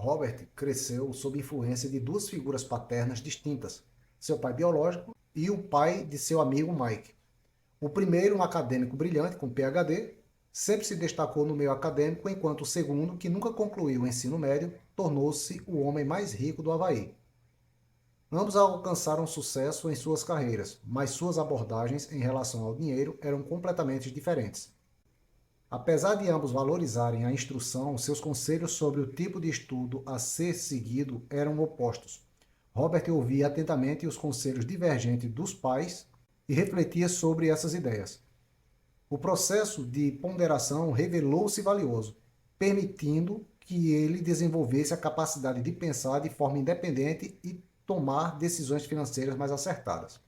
Robert cresceu sob influência de duas figuras paternas distintas, seu pai biológico e o pai de seu amigo Mike. O primeiro, um acadêmico brilhante com PhD, sempre se destacou no meio acadêmico, enquanto o segundo, que nunca concluiu o ensino médio, tornou-se o homem mais rico do Havaí. Ambos alcançaram sucesso em suas carreiras, mas suas abordagens em relação ao dinheiro eram completamente diferentes. Apesar de ambos valorizarem a instrução, seus conselhos sobre o tipo de estudo a ser seguido eram opostos. Robert ouvia atentamente os conselhos divergentes dos pais e refletia sobre essas ideias. O processo de ponderação revelou-se valioso, permitindo que ele desenvolvesse a capacidade de pensar de forma independente e tomar decisões financeiras mais acertadas.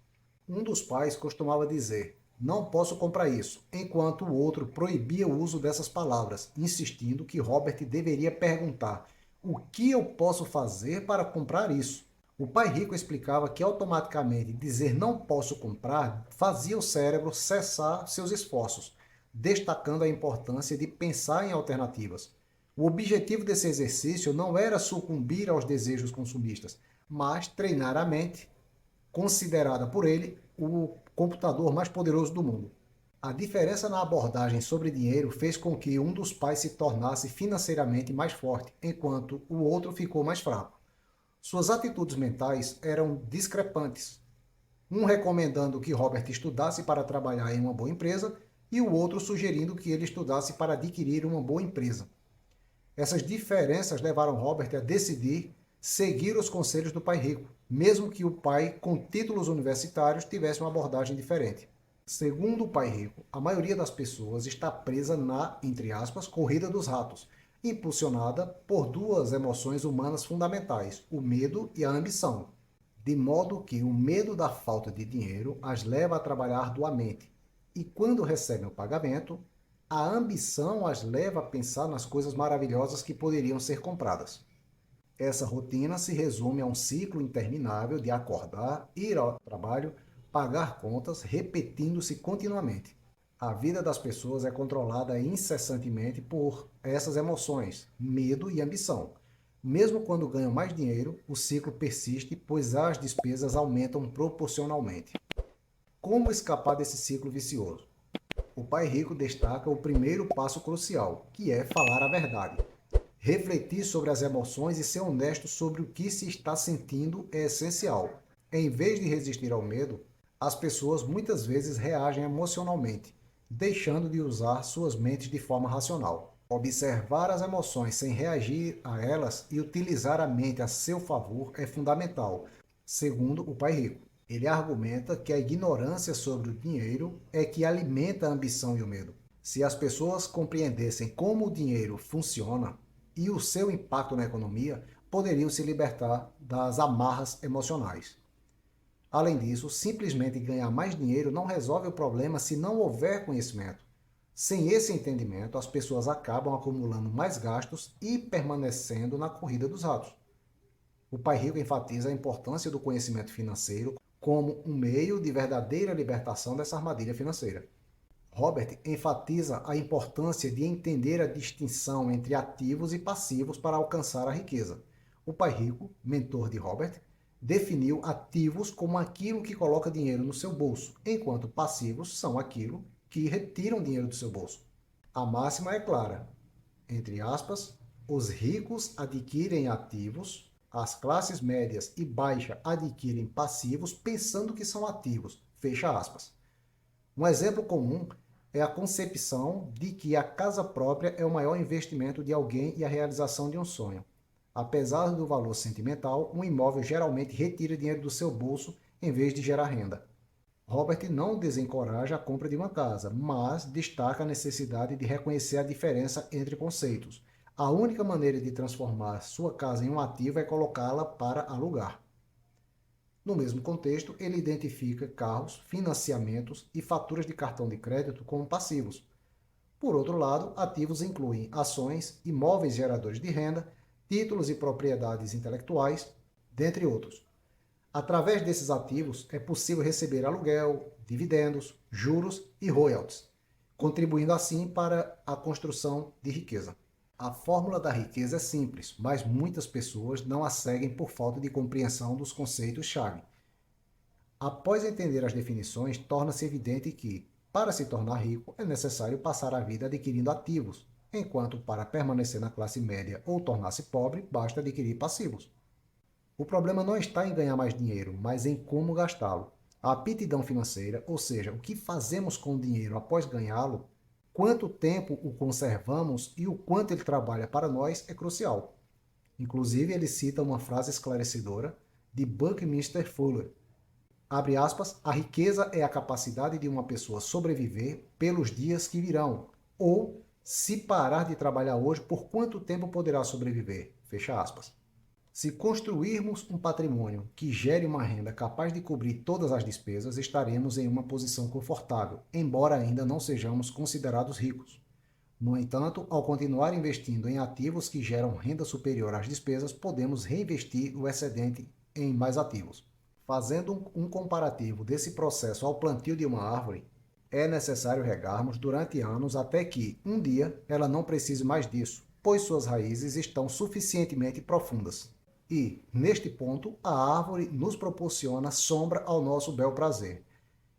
Um dos pais costumava dizer: "Não posso comprar isso", enquanto o outro proibia o uso dessas palavras, insistindo que Robert deveria perguntar: "O que eu posso fazer para comprar isso?" O pai rico explicava que automaticamente dizer "não posso comprar" fazia o cérebro cessar seus esforços, destacando a importância de pensar em alternativas. O objetivo desse exercício não era sucumbir aos desejos consumistas, mas treinar a mente, considerada por ele o computador mais poderoso do mundo. A diferença na abordagem sobre dinheiro fez com que um dos pais se tornasse financeiramente mais forte, enquanto o outro ficou mais fraco. Suas atitudes mentais eram discrepantes, um recomendando que Robert estudasse para trabalhar em uma boa empresa e o outro sugerindo que ele estudasse para adquirir uma boa empresa. Essas diferenças levaram Robert a decidir seguir os conselhos do pai rico, mesmo que o pai com títulos universitários tivesse uma abordagem diferente. Segundo o pai rico, a maioria das pessoas está presa na, entre aspas, corrida dos ratos, impulsionada por duas emoções humanas fundamentais, o medo e a ambição, de modo que o medo da falta de dinheiro as leva a trabalhar doamente, e quando recebem o pagamento, a ambição as leva a pensar nas coisas maravilhosas que poderiam ser compradas. Essa rotina se resume a um ciclo interminável de acordar, ir ao trabalho, pagar contas, repetindo-se continuamente. A vida das pessoas é controlada incessantemente por essas emoções, medo e ambição. Mesmo quando ganham mais dinheiro, o ciclo persiste, pois as despesas aumentam proporcionalmente. Como escapar desse ciclo vicioso? O pai rico destaca o primeiro passo crucial, que é falar a verdade. Refletir sobre as emoções e ser honesto sobre o que se está sentindo é essencial. Em vez de resistir ao medo, as pessoas muitas vezes reagem emocionalmente, deixando de usar suas mentes de forma racional. Observar as emoções sem reagir a elas e utilizar a mente a seu favor é fundamental, segundo o pai rico. Ele argumenta que a ignorância sobre o dinheiro é que alimenta a ambição e o medo. Se as pessoas compreendessem como o dinheiro funciona e o seu impacto na economia, poderiam se libertar das amarras emocionais. Além disso, simplesmente ganhar mais dinheiro não resolve o problema se não houver conhecimento. Sem esse entendimento, as pessoas acabam acumulando mais gastos e permanecendo na corrida dos ratos. O pai rico enfatiza a importância do conhecimento financeiro como um meio de verdadeira libertação dessa armadilha financeira. Robert enfatiza a importância de entender a distinção entre ativos e passivos para alcançar a riqueza. O pai rico, mentor de Robert, definiu ativos como aquilo que coloca dinheiro no seu bolso, enquanto passivos são aquilo que retiram dinheiro do seu bolso. A máxima é clara, entre aspas, os ricos adquirem ativos, as classes médias e baixa adquirem passivos pensando que são ativos, fecha aspas. Um exemplo comum é a concepção de que a casa própria é o maior investimento de alguém e a realização de um sonho. Apesar do valor sentimental, um imóvel geralmente retira dinheiro do seu bolso em vez de gerar renda. Robert não desencoraja a compra de uma casa, mas destaca a necessidade de reconhecer a diferença entre conceitos. A única maneira de transformar sua casa em um ativo é colocá-la para alugar. No mesmo contexto, ele identifica carros, financiamentos e faturas de cartão de crédito como passivos. Por outro lado, ativos incluem ações, imóveis geradores de renda, títulos e propriedades intelectuais, dentre outros. Através desses ativos, é possível receber aluguel, dividendos, juros e royalties, contribuindo assim para a construção de riqueza. A fórmula da riqueza é simples, mas muitas pessoas não a seguem por falta de compreensão dos conceitos-chave. Após entender as definições, torna-se evidente que, para se tornar rico, é necessário passar a vida adquirindo ativos, enquanto para permanecer na classe média ou tornar-se pobre, basta adquirir passivos. O problema não está em ganhar mais dinheiro, mas em como gastá-lo. A aptidão financeira, ou seja, o que fazemos com o dinheiro após ganhá-lo, quanto tempo o conservamos e o quanto ele trabalha para nós é crucial. Inclusive, ele cita uma frase esclarecedora de Buckminster Fuller. Abre aspas, a riqueza é a capacidade de uma pessoa sobreviver pelos dias que virão, ou se parar de trabalhar hoje, por quanto tempo poderá sobreviver? Fecha aspas. Se construirmos um patrimônio que gere uma renda capaz de cobrir todas as despesas, estaremos em uma posição confortável, embora ainda não sejamos considerados ricos. No entanto, ao continuar investindo em ativos que geram renda superior às despesas, podemos reinvestir o excedente em mais ativos. Fazendo um comparativo desse processo ao plantio de uma árvore, é necessário regarmos durante anos até que, um dia, ela não precise mais disso, pois suas raízes estão suficientemente profundas. E, neste ponto, a árvore nos proporciona sombra ao nosso bel prazer.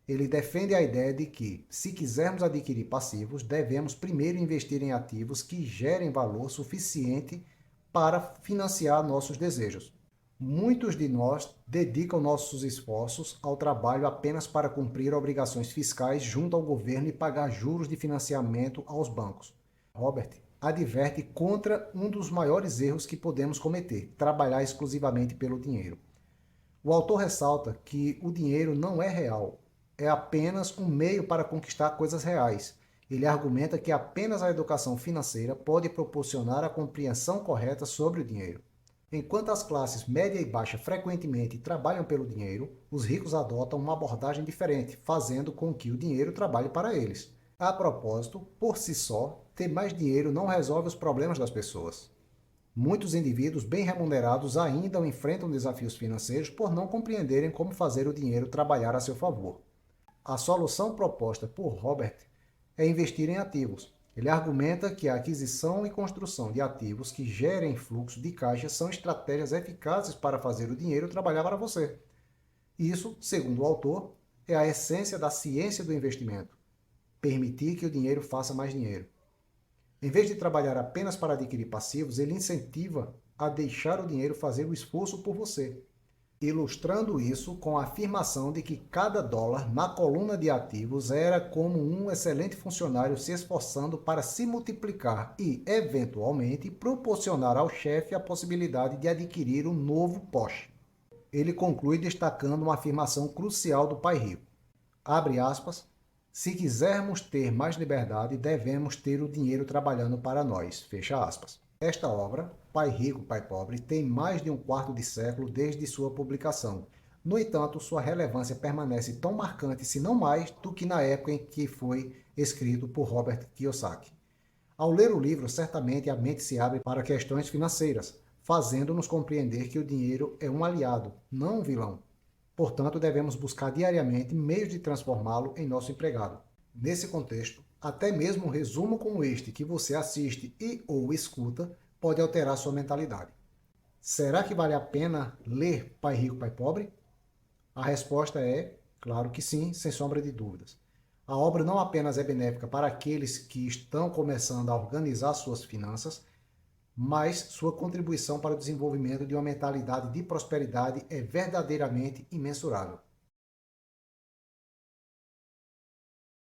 Ele defende a ideia de que, se quisermos adquirir passivos, devemos primeiro investir em ativos que gerem valor suficiente para financiar nossos desejos. Muitos de nós dedicam nossos esforços ao trabalho apenas para cumprir obrigações fiscais junto ao governo e pagar juros de financiamento aos bancos. Robert adverte contra um dos maiores erros que podemos cometer, trabalhar exclusivamente pelo dinheiro. O autor ressalta que o dinheiro não é real, é apenas um meio para conquistar coisas reais. Ele argumenta que apenas a educação financeira pode proporcionar a compreensão correta sobre o dinheiro. Enquanto as classes média e baixa frequentemente trabalham pelo dinheiro, os ricos adotam uma abordagem diferente, fazendo com que o dinheiro trabalhe para eles. A propósito, por si só, ter mais dinheiro não resolve os problemas das pessoas. Muitos indivíduos bem remunerados ainda enfrentam desafios financeiros por não compreenderem como fazer o dinheiro trabalhar a seu favor. A solução proposta por Robert é investir em ativos. Ele argumenta que a aquisição e construção de ativos que gerem fluxo de caixa são estratégias eficazes para fazer o dinheiro trabalhar para você. Isso, segundo o autor, é a essência da ciência do investimento. Permitir que o dinheiro faça mais dinheiro. Em vez de trabalhar apenas para adquirir passivos, ele incentiva a deixar o dinheiro fazer o esforço por você, ilustrando isso com a afirmação de que cada dólar na coluna de ativos era como um excelente funcionário se esforçando para se multiplicar e, eventualmente, proporcionar ao chefe a possibilidade de adquirir um novo Porsche. Ele conclui destacando uma afirmação crucial do pai rico. Abre aspas. Se quisermos ter mais liberdade, devemos ter o dinheiro trabalhando para nós. Fecha aspas. Esta obra, Pai Rico, Pai Pobre, tem mais de um quarto de século desde sua publicação. No entanto, sua relevância permanece tão marcante, se não mais, do que na época em que foi escrito por Robert Kiyosaki. Ao ler o livro, certamente a mente se abre para questões financeiras, fazendo-nos compreender que o dinheiro é um aliado, não um vilão. Portanto, devemos buscar diariamente meios de transformá-lo em nosso empregado. Nesse contexto, até mesmo um resumo como este que você assiste e ou escuta pode alterar sua mentalidade. Será que vale a pena ler Pai Rico, Pai Pobre? A resposta é, claro que sim, sem sombra de dúvidas. A obra não apenas é benéfica para aqueles que estão começando a organizar suas finanças, mas sua contribuição para o desenvolvimento de uma mentalidade de prosperidade é verdadeiramente imensurável.